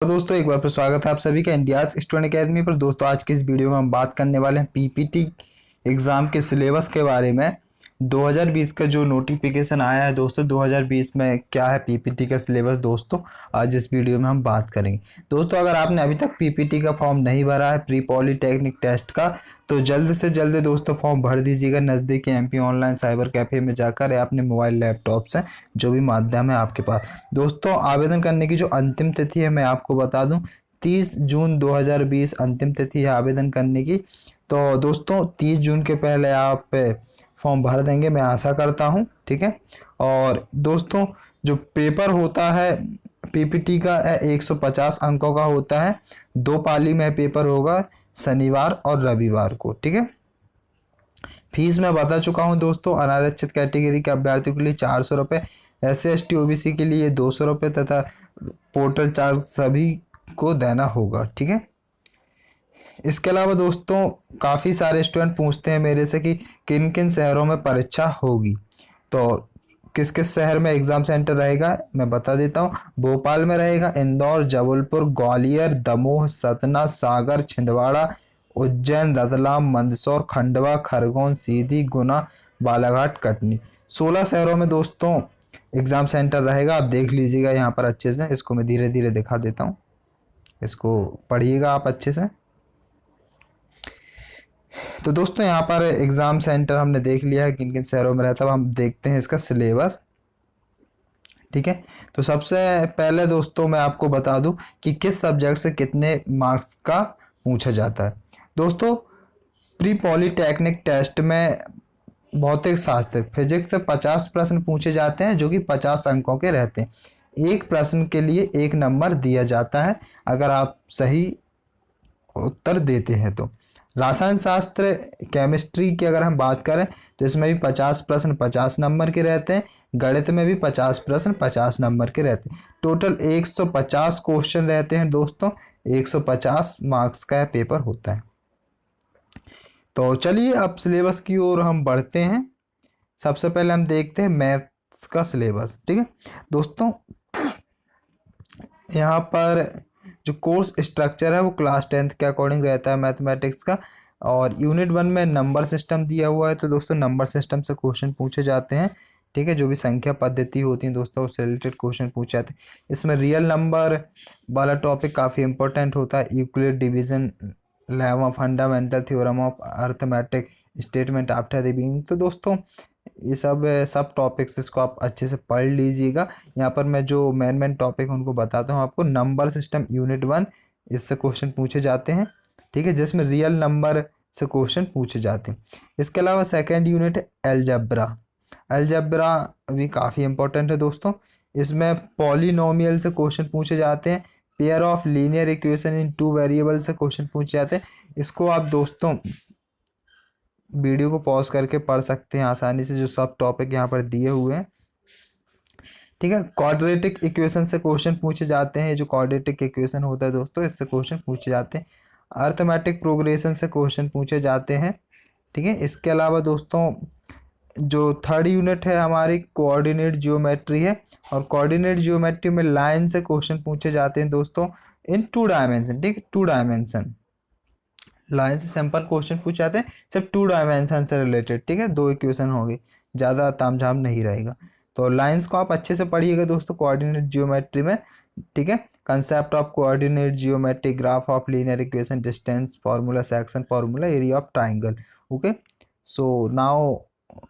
तो दोस्तों एक बार फिर स्वागत है आप सभी का इंडिया स्टूडेंट अकेडमी पर। दोस्तों आज के इस वीडियो में हम बात करने वाले हैं पीपीटी एग्ज़ाम के सिलेबस के बारे में। 2020 का जो नोटिफिकेशन आया है दोस्तों, 2020 में क्या है पीपीटी का सिलेबस दोस्तों, आज इस वीडियो में हम बात करेंगे। दोस्तों अगर आपने अभी तक पीपीटी का फॉर्म नहीं भरा है प्री पॉलिटेक्निक टेस्ट का, तो जल्द से जल्द दोस्तों फॉर्म भर दीजिएगा नज़दीकी एमपी ऑनलाइन साइबर कैफ़े में जाकर या अपने मोबाइल लैपटॉप से, जो भी माध्यम है आपके पास। दोस्तों आवेदन करने की जो अंतिम तिथि है मैं आपको बता दूं, 30 जून 2020 अंतिम तिथि है आवेदन करने की। तो दोस्तों 30 जून के पहले आप फॉर्म भर देंगे, मैं आशा करता हूं, ठीक है। और दोस्तों जो पेपर होता है पीपीटी का 150 अंकों का होता है। 2 पाली में पेपर होगा, शनिवार और रविवार को, ठीक है। फीस मैं बता चुका हूं दोस्तों, अनारक्षित कैटेगरी के अभ्यर्थियों के लिए 400 रुपये, SC ST OBC के लिए 200 रुपये तथा पोर्टल चार्ज सभी को देना होगा, ठीक है। इसके अलावा दोस्तों काफ़ी सारे स्टूडेंट पूछते हैं मेरे से कि किन किन शहरों में परीक्षा होगी। तो किस किस शहर में एग्ज़ाम सेंटर रहेगा मैं बता देता हूँ। भोपाल में रहेगा, इंदौर, जबलपुर, ग्वालियर, दमोह, सतना, सागर, छिंदवाड़ा, उज्जैन, रतलाम, मंदसौर, खंडवा, खरगोन, सीधी, गुना, बालाघाट, कटनी। 16 शहरों में दोस्तों एग्ज़ाम सेंटर रहेगा। आप देख लीजिएगा यहाँ पर अच्छे से, इसको मैं धीरे धीरे दिखा देता हूँ, इसको पढ़िएगा आप अच्छे से। तो दोस्तों यहाँ पर एग्ज़ाम सेंटर हमने देख लिया है किन किन शहरों में रहता है। अब हम देखते हैं इसका सिलेबस, ठीक है। तो सबसे पहले दोस्तों मैं आपको बता दूं कि किस सब्जेक्ट से कितने मार्क्स का पूछा जाता है। दोस्तों प्री पॉलिटेक्निक टेस्ट में भौतिक शास्त्र फिजिक्स से 50 प्रश्न पूछे जाते हैं, जो कि 50 अंकों के रहते हैं। एक प्रश्न के लिए 1 नंबर दिया जाता है अगर आप सही उत्तर देते हैं तो। रसायन शास्त्र केमिस्ट्री की अगर हम बात करें तो इसमें भी 50 प्रश्न 50 नंबर के रहते हैं। गणित में भी 50 प्रश्न 50 नंबर के रहते हैं। टोटल 150 क्वेश्चन रहते हैं दोस्तों, 150 मार्क्स का पेपर होता है। तो चलिए अब सिलेबस की ओर हम बढ़ते हैं। सबसे पहले हम देखते हैं मैथ्स का सिलेबस, ठीक है दोस्तों। यहाँ पर जो कोर्स स्ट्रक्चर है वो क्लास 10th के अकॉर्डिंग रहता है मैथमेटिक्स का। और यूनिट 1 में नंबर सिस्टम दिया हुआ है, तो दोस्तों नंबर सिस्टम से क्वेश्चन पूछे जाते हैं, ठीक है। जो भी संख्या पद्धति होती है दोस्तों उससे रिलेटेड क्वेश्चन पूछे जाते हैं। इसमें रियल नंबर वाला टॉपिक काफ़ी इंपॉर्टेंट होता है। Euclid division, lemma, fundamental theorem of arithmetic, statement after reviewing. तो दोस्तों ये सब सब टॉपिक्स, इसको आप अच्छे से पढ़ लीजिएगा। यहाँ पर मैं जो मेन टॉपिक उनको बताता हूँ आपको। नंबर सिस्टम यूनिट 1, इससे क्वेश्चन पूछे जाते हैं, ठीक है, जिसमें रियल नंबर से क्वेश्चन पूछे जाते हैं। इसके अलावा सेकेंड यूनिट है एलजेब्रा। एलजेब्रा भी काफ़ी इंपॉर्टेंट है दोस्तों। इसमें पॉलिनोमियल से क्वेश्चन पूछे जाते हैं। Pair of linear equation in 2 variable से क्वेश्चन पूछे जाते हैं। इसको आप दोस्तों वीडियो को पॉज करके पढ़ सकते हैं आसानी से, जो सब टॉपिक यहाँ पर दिए हुए हैं, ठीक है। क्वाड्रेटिक इक्वेशन से क्वेश्चन पूछे जाते हैं। जो क्वाड्रेटिक इक्वेशन होता है दोस्तों इससे क्वेश्चन पूछे जाते हैं। अर्थमेटिक प्रोग्रेशन से क्वेश्चन पूछे जाते हैं, ठीक है। इसके अलावा दोस्तों जो थर्ड यूनिट है हमारी कोऑर्डिनेट जियोमेट्री है, और कोऑर्डिनेट जियोमेट्री में लाइन से क्वेश्चन पूछे जाते हैं दोस्तों इन 2 डायमेंशन, ठीक है। 2 डायमेंशन लाइन से सिंपल क्वेश्चन पूछे जाते हैं, सिर्फ 2 डायमेंशन से रिलेटेड, ठीक है। 2 इक्वेशन होगी, ज़्यादा तामझाम नहीं रहेगा। तो लाइंस को आप अच्छे से पढ़िएगा दोस्तों कोऑर्डिनेट जियोमेट्री में, ठीक है। Concept of coordinate geometry, graph of linear equation, distance formula, section formula, area of triangle, okay. So now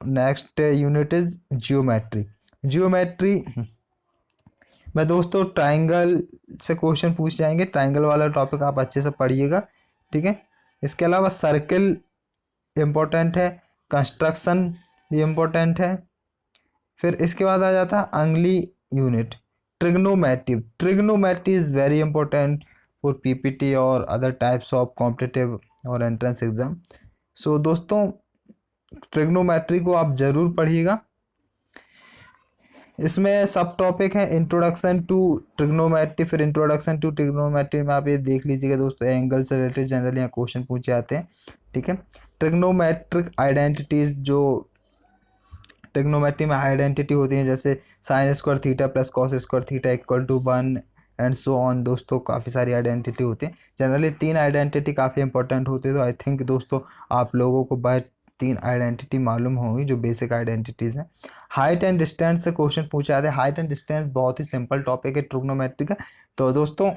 next unit is geometry. Geometry में दोस्तों ट्राइंगल से क्वेश्चन पूछ जाएंगे। ट्राइंगल वाला टॉपिक आप अच्छे से पढ़िएगा, ठीक है। इसके अलावा सर्किल इम्पोर्टेंट है, कंस्ट्रक्शन भी इम्पोर्टेंट है। फिर इसके बाद आ जाता है अगली unit trigonometry. Trigonometry is very important for PPT और अदर टाइप्स ऑफ कॉम्पिटिटिव और एंट्रेंस एग्जाम। सो दोस्तों ट्रिग्नोमेट्री को आप ज़रूर पढ़िएगा। इसमें सब टॉपिक है इंट्रोडक्शन टू ट्रिग्नोमेट्री। फिर इंट्रोडक्शन टू ट्रिग्नोमेट्री में आप ये देख लीजिएगा दोस्तों, एंगल से रिलेटेड जनरली यहाँ क्वेश्चन पूछे जाते हैं, ठीक है। ट्रिग्नोमेट्रिक आइडेंटिटीज, जो ट्रिग्नोमेट्री में आइडेंटिटी होती है, जैसे sine square theta plus cos square theta equal to 1, and so on. दोस्तों काफ़ी सारी आइडेंटिटी होती हैं, जनरली 3 आइडेंटिटी काफ़ी इंपॉर्टेंट होती है। तो आई थिंक दोस्तों आप लोगों को बाय 3 आइडेंटिटी मालूम होगी जो बेसिक आइडेंटिटीज़ हैं। हाइट एंड डिस्टेंस से क्वेश्चन पूछा जाता है। हाइट एंड डिस्टेंस बहुत ही सिंपल टॉपिक है ट्रिग्नोमेट्री का। तो दोस्तों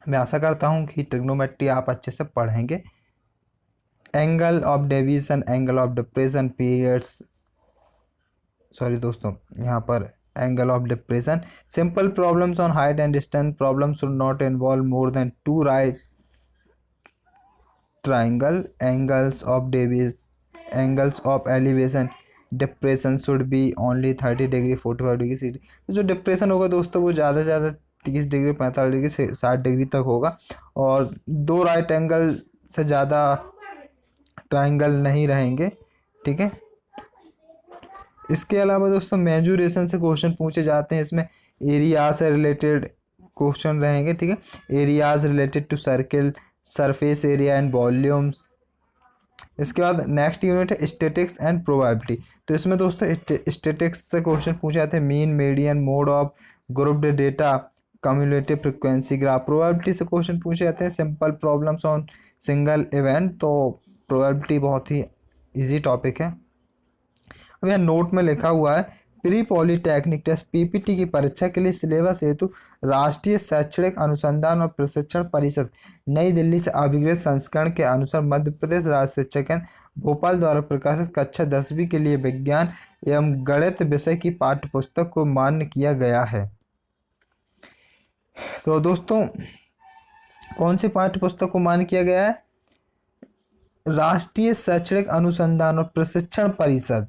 मैं आशा करता हूँ कि ट्रिग्नोमेट्री आप अच्छे से पढ़ेंगे। Angle of deviation, angle of depression, periods, sorry दोस्तों यहाँ पर angle of depression. Simple problems on height and distance problem should not involve more than 2 right triangle. Angles of deviation, angles of elevation depression should be only 30 degree 45 degree 60। तो जो depression होगा दोस्तों वो ज़्यादा से ज़्यादा 30 डिग्री 45 डिग्री से 60 degree तक होगा, और 2 राइट एंगल से ज़्यादा ट्राइंगल नहीं रहेंगे, ठीक है। इसके अलावा दोस्तों मेजूरेशन से क्वेश्चन पूछे जाते हैं। इसमें एरिया से रिलेटेड क्वेश्चन रहेंगे, ठीक है। Areas related to circle, surface area and volumes. इसके बाद नेक्स्ट यूनिट है स्टैटिक्स एंड प्रोबेबिलिटी। तो इसमें दोस्तों स्टैटिक्स से क्वेश्चन पूछे जाते हैं। Mean, median, mode of grouped data, cumulative frequency graph. Probability से क्वेश्चन पूछे जाते हैं simple problems on single event. तो प्रोबेबिलिटी बहुत ही इजी टॉपिक है। अब यहाँ नोट में लिखा हुआ है प्री पॉलिटेक्निक टेस्ट पीपीटी की परीक्षा के लिए सिलेबस हेतु राष्ट्रीय शैक्षणिक अनुसंधान और प्रशिक्षण परिषद नई दिल्ली से अभिगृहित संस्करण के अनुसार मध्य प्रदेश राज्य शिक्षा केंद्र भोपाल द्वारा प्रकाशित कक्षा 10वीं के लिए विज्ञान एवं गणित विषय की पाठ्य पुस्तक को मान्य किया गया है। तो दोस्तों कौन सी पाठ्य पुस्तक को मान्य किया गया है? राष्ट्रीय शैक्षणिक अनुसंधान और प्रशिक्षण परिषद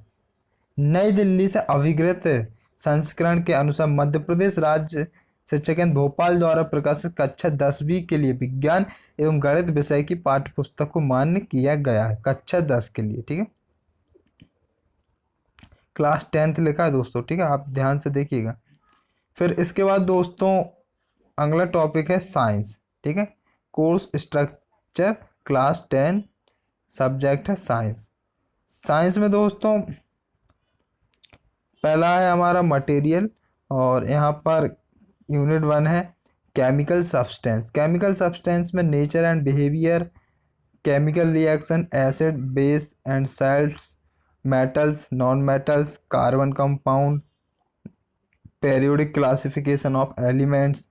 नई दिल्ली से अभिगृहित संस्करण के अनुसार मध्य प्रदेश राज्य शिक्षा केंद्र भोपाल द्वारा प्रकाशित कक्षा 10वीं के लिए विज्ञान एवं गणित विषय की पाठ्य पुस्तक को मान्य किया गया है कक्षा 10 के लिए, ठीक है। क्लास 10th लिखा है दोस्तों, ठीक है, आप ध्यान से देखिएगा। फिर इसके बाद दोस्तों अगला टॉपिक है साइंस, ठीक है। कोर्स स्ट्रक्चर क्लास 10, सब्जेक्ट है साइंस। साइंस में दोस्तों पहला है हमारा मटेरियल, और यहाँ पर यूनिट 1 है केमिकल सब्सटेंस। केमिकल सब्सटेंस में nature and behaviour, chemical reaction, acid base and salts, metals non metals, carbon compound, periodic classification of elements.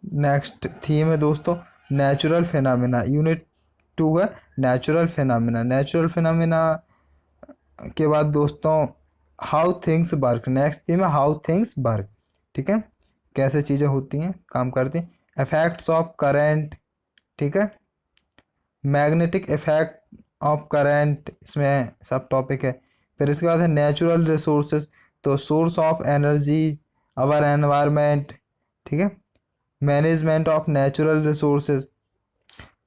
Next theme है दोस्तों नेचुरल फिनोमेना। यूनिट 2 है नेचुरल फिनोमेना। नेचुरल फिनोमेना के बाद दोस्तों how things work. Next theme है how things work, ठीक है, कैसे चीज़ें होती हैं, काम करती हैं। इफेक्ट्स ऑफ करेंट, ठीक है, मैग्नेटिक इफेक्ट ऑफ करेंट, इसमें सब टॉपिक है। फिर इसके बाद है नेचुरल रिसोर्सेज, तो source of energy, our environment, ठीक है, मैनेजमेंट ऑफ नेचुरल रिसोर्सेज।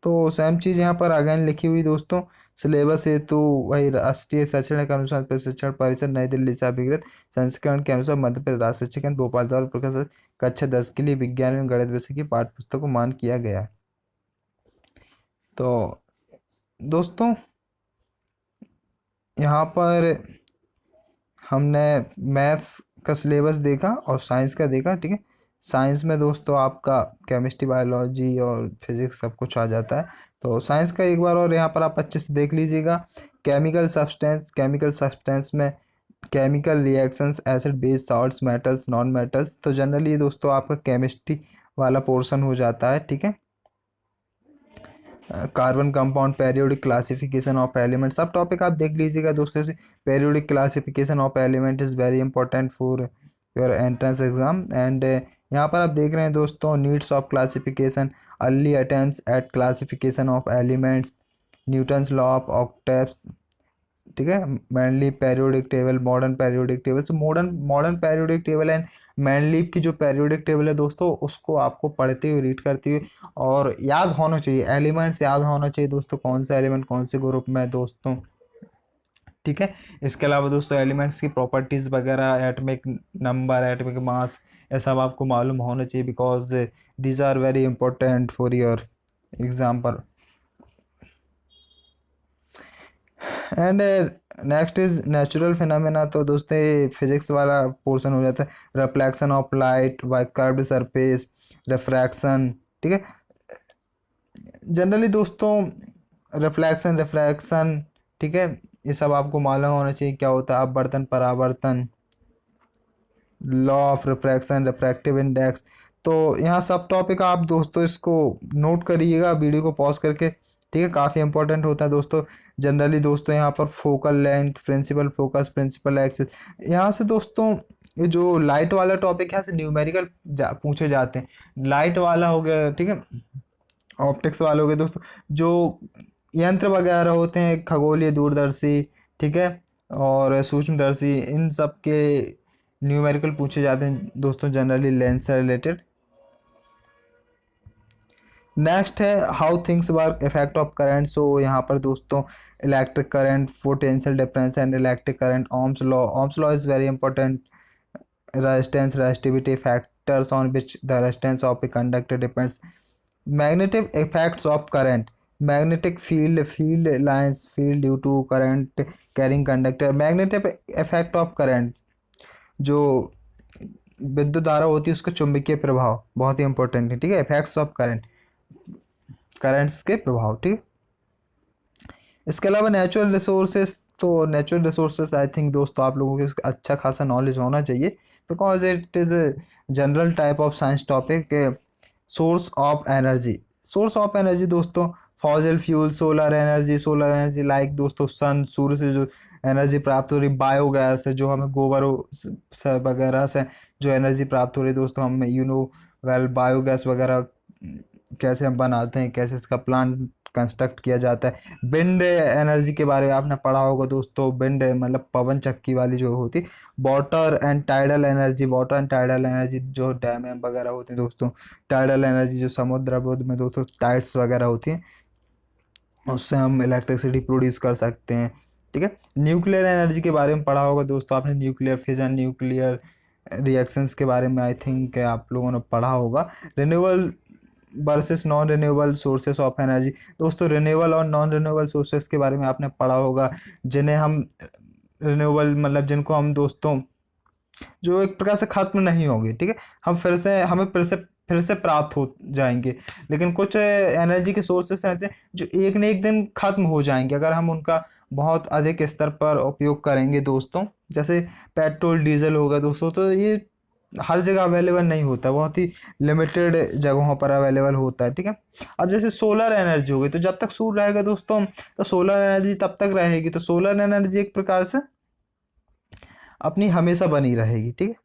तो सेम चीज़ यहाँ पर अगेन लिखी हुई दोस्तों। सिलेबस हेतु वही राष्ट्रीय शैक्षणिक अनुसार प्रशिक्षण परिषद नई दिल्ली से अभिगृहित संस्करण के अनुसार मध्य प्रदेश राज्य शिक्षा केंद्र भोपाल द्वारा प्रकाशित कक्षा 10 के लिए विज्ञान एवं गणित विषय की पाठ्य पुस्तक को मान किया गया है। तो दोस्तों यहाँ पर हमने मैथ्स का सिलेबस देखा और साइंस का देखा, ठीक है। साइंस में दोस्तों आपका केमिस्ट्री, बायोलॉजी और फिजिक्स सब कुछ आ जाता है। तो साइंस का एक बार और यहाँ पर आप अच्छे से देख लीजिएगा। केमिकल सब्सटेंस, केमिकल सब्सटेंस में chemical reactions, acid base, salts, metals non metals. तो जनरली दोस्तों आपका केमिस्ट्री वाला पोर्शन हो जाता है, ठीक है। Carbon compound, periodic classification of element, सब टॉपिक आप देख लीजिएगा दोस्तों से। Periodic classification of element is very important for your entrance exam. And यहाँ पर आप देख रहे हैं दोस्तों needs of classification, early attempts at classification of elements, Newton's law of octaves, ठीक है, Mendeleev periodic table, modern periodic table. So modern periodic table and मैनलीफ की जो पेरियोडिक टेबल है दोस्तों उसको आपको पढ़ते हुए, रीड करते हुए और याद होना चाहिए, एलिमेंट्स याद होना चाहिए दोस्तों, कौन सा एलिमेंट कौन से ग्रुप में है दोस्तों, ठीक है। इसके अलावा दोस्तों एलिमेंट्स की प्रॉपर्टीज़ वगैरह, एटमिक नंबर, एटमिक मास, ये सब आपको मालूम होना चाहिए, because these are very important for your example. And next is natural phenomena, तो दोस्तों ये फिजिक्स वाला पोर्शन हो जाता है। Reflection of light by curved surface, refraction, ठीक है। जनरली दोस्तों रिफ्लेक्शन रिफ्रैक्शन, ठीक है, ये सब आपको मालूम होना चाहिए क्या होता है। अपवर्तन परावर्तन, law of refraction, refractive index. तो यहाँ सब टॉपिक आप दोस्तों इसको नोट करिएगा वीडियो को पॉज करके, ठीक है, काफ़ी इंपॉर्टेंट होता है दोस्तों। जनरली दोस्तों यहाँ पर focal length, principal focus, principal axis, यहाँ से दोस्तों ये जो लाइट वाला टॉपिक है से न्यूमेरिकल पूछे जाते हैं। लाइट वाला हो गया, ठीक है, ऑप्टिक्स वाले हो गए दोस्तों। जो यंत्र वगैरह होते हैं खगोलीय दूरदर्शी, ठीक है, और सूक्ष्मदर्शी, इन सब के न्यूमेरिकल पूछे जाते हैं दोस्तों, जनरली लेंस से रिलेटेड। नेक्स्ट है how things work, effect of current. So यहाँ पर दोस्तों electric current, potential difference and electric current, Ohm's law. Ohm's law is very important. Resistance, resistivity, factors on which the resistance of a conductor depends. Magnetic effects of current, magnetic field, field lines, field due to current carrying conductor. Magnetic effect of current, जो विद्युत धारा होती है उसका चुंबकीय प्रभाव बहुत ही important है, ठीक है। इफेक्ट्स ऑफ करंट, करंट्स के प्रभाव, ठीक है। इसके अलावा नेचुरल रिसोर्सेज, तो नेचुरल रिसोर्सेज आई थिंक दोस्तों आप लोगों को इसका अच्छा खासा नॉलेज होना चाहिए, because it is a general type of science topic. Source of energy, source of energy दोस्तों fossil fuel, solar energy, solar energy like दोस्तों सन, सूर्य से जो एनर्जी प्राप्त हो रही, बायोगैस है जो हमें गोबर से वगैरह से जो एनर्जी प्राप्त हो रही है दोस्तों, हमें वेल बायोगैस वगैरह कैसे हम बनाते हैं, कैसे इसका प्लांट कंस्ट्रक्ट किया जाता है। विंड एनर्जी के बारे में आपने पढ़ा होगा दोस्तों, विंड मतलब पवन चक्की वाली जो होती। Water and tidal energy, water and tidal energy जो डैम वगैरह होते हैं दोस्तों। टाइडल एनर्जी जो समुद्र में दोस्तों टाइड्स वगैरह होती हैं, उससे हम इलेक्ट्रिसिटी प्रोड्यूस कर सकते हैं, ठीक है। न्यूक्लियर एनर्जी के बारे में पढ़ा होगा दोस्तों आपने, न्यूक्लियर फिजन, न्यूक्लियर रिएक्शंस के बारे में आई थिंक आप लोगों ने पढ़ा होगा। Renewable versus non renewable sources of energy, दोस्तों रिन्यूएबल और नॉन रिन्यूएबल सोर्सेस के बारे में आपने पढ़ा होगा, जिन्हें हम रिन्यूएबल मतलब जिनको हम दोस्तों जो एक प्रकार से खत्म नहीं होंगे, ठीक है, हम फिर से प्राप्त हो जाएंगे। लेकिन कुछ एनर्जी के सोर्सेस ऐसे हैं जो एक न एक दिन खत्म हो जाएंगे अगर हम उनका बहुत अधिक स्तर पर उपयोग करेंगे दोस्तों। जैसे पेट्रोल डीजल होगा दोस्तों, तो ये हर जगह अवेलेबल नहीं होता, बहुत ही लिमिटेड जगहों पर अवेलेबल होता है, ठीक है। अब जैसे सोलर एनर्जी हो गई, तो जब तक सूर्य रहेगा दोस्तों तो सोलर एनर्जी तब तक रहेगी, तो सोलर एनर्जी एक प्रकार से अपनी हमेशा बनी रहेगी, ठीक है।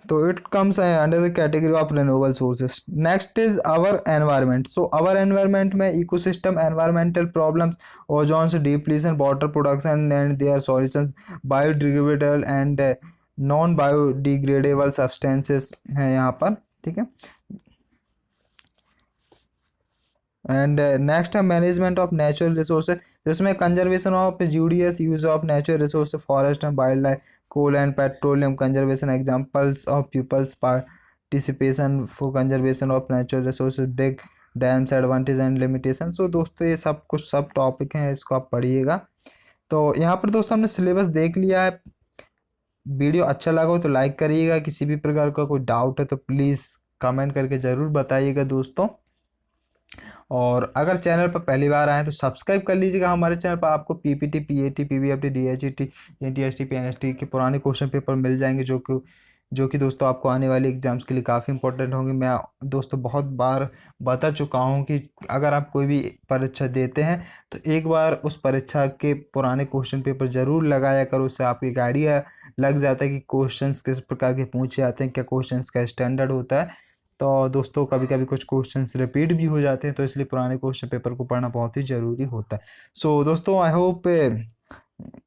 तो it comes under the category of renewable sources. Next is our environment. So our environment में ecosystem, environmental problems, ozone depletion, water production and their solutions, biodegradable and non biodegradable substances हैं यहाँ पर, ठीक है। एंड नेक्स्ट है management of natural resources, जिसमें conservation of judicious use of natural resource, forest and wildlife, coal and petroleum conservation, examples of people's participation for conservation of natural resources, big dams, advantage and limitation. So दोस्तों ये सब कुछ सब topic हैं, इसको आप पढ़िएगा। तो यहाँ पर दोस्तों हमने सिलेबस देख लिया है। वीडियो अच्छा लगा हो तो लाइक करिएगा, किसी भी प्रकार का कोई डाउट है तो प्लीज़ कमेंट करके ज़रूर बताइएगा दोस्तों। और अगर चैनल पर पहली बार आए तो सब्सक्राइब कर लीजिएगा। हमारे चैनल पर आपको पीपीटी, पीएटी, पीवीएफटी, डीएचईटी, एनटीएसटी, पीएनएसटी के पुराने क्वेश्चन पेपर मिल जाएंगे, जो कि दोस्तों आपको आने वाले एग्जाम्स के लिए काफ़ी इंपॉर्टेंट होंगे। मैं दोस्तों बहुत बार बता चुका हूँ कि अगर आप कोई भी परीक्षा देते हैं तो एक बार उस परीक्षा के पुराने क्वेश्चन पेपर ज़रूर लगाया करो, उससे आपको एक आइडिया लग जाता है कि क्वेश्चंस किस प्रकार के पूछे जाते हैं, क्या क्वेश्चंस का स्टैंडर्ड होता है। तो दोस्तों कभी कभी कुछ क्वेश्चंस रिपीट भी हो जाते हैं, तो इसलिए पुराने क्वेश्चन पेपर को पढ़ना बहुत ही ज़रूरी होता है। सो दोस्तों आई होप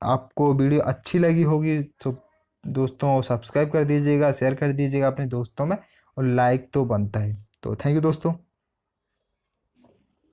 आपको वीडियो अच्छी लगी होगी, तो दोस्तों सब्सक्राइब कर दीजिएगा, शेयर कर दीजिएगा अपने दोस्तों में, और लाइक तो बनता है। तो थैंक यू दोस्तों।